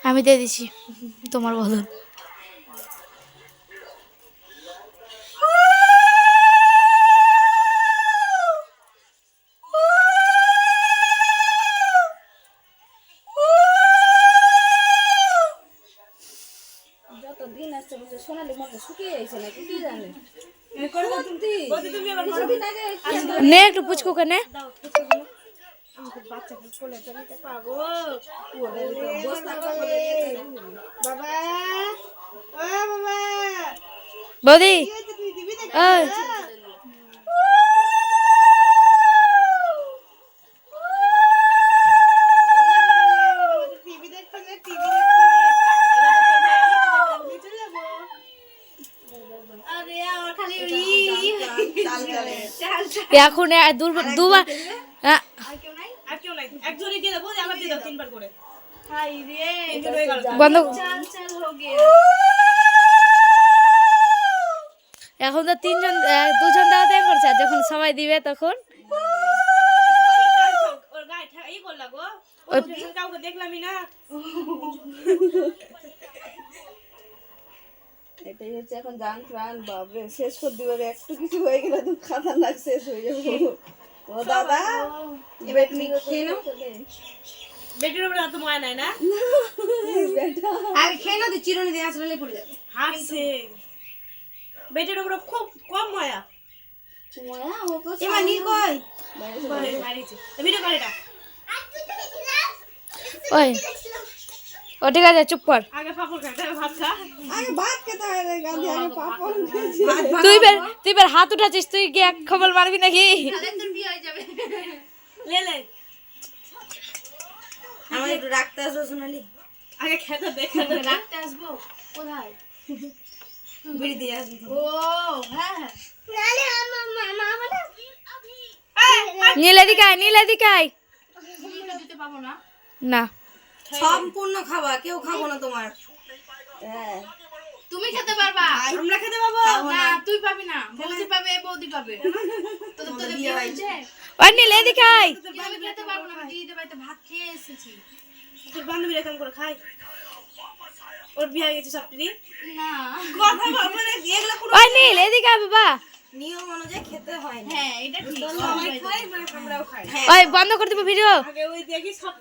আমি দিয়ে দিছি তোমার বদল। যতদিন আসছে বলছে সোনালি মতো শুকিয়ে যাইছে নাকি কি জানে। নে একটু পুচকু কেনে বৌদি এখন দুবার বন্ধ। এখন তো দুজন দেওয়া দেওয়া করছে, আর যখন সবাই দিবে তখন দেখলামই না। এটাই হচ্ছে এখন জান প্রাণ বাবরে শেষ করে দিবে। একটু কিছু হয়ে গেলে তো খাতারনাক শেষ হয়ে যাবে। ও দাদা এবার তুমি খেয়ে নাও। বেটির উপরে এত মায়া নাই না? আগে খেয়ে নাও, চিরুনি দিয়ে আসলে পড়ে যাবে। হাসছে বেটির উপরে খুব কম মায়া। এবার নীল কই বাড়িতে ভিডিও করে এটা ওই ও ঠিক আছে চুপ কর। আগে পাপড় খাই তারপর ভাত খা। আগে ভাত খেতে হয় রে গান্ধী, আগে পাপড় খেয়েছি। তুই বের হাত উঠাচ্ছিস, তুই কি এক খবর মারবি নাকি? লে লে আমার একটু রাখতে আসো সোনালি। আগে খেতে দেখে রাখতে আসবো কোথায়? বিড়ি দিয়ে আসবো। ও হ্যাঁ নীল এদিকে আয়। দিতে পাবো না। না সম্পূর্ণ খাবা, কেউ খাবো না তোমার। তুমি খেতে পারবা, আমরা খেতে পাবো না তুই পাবি না, বৌদি পাবে, বৌদি পাবে। তোদের বিয়ে হয়েছে? ওই নীল এদিকে আয়। আমি খেতে পারবো না, আমি দিদিদের বাড়িতে ভাত খেয়ে এসেছি। তোর বান্ধবী এরকম করে খাই, ওর বিয়ে হয়ে গেছে সবটি না কথা মানে এগুলো কোনো ওই নীল এদিকে আয় বাবা। নিয়ম অনুযায়ী খেতে হয় না। হ্যাঁ এটা ঠিক, সবাই খাই মানে আমরাও খাই। ওই বন্ধ করে দেবো ভিডিও। আগে ওই দেখি সব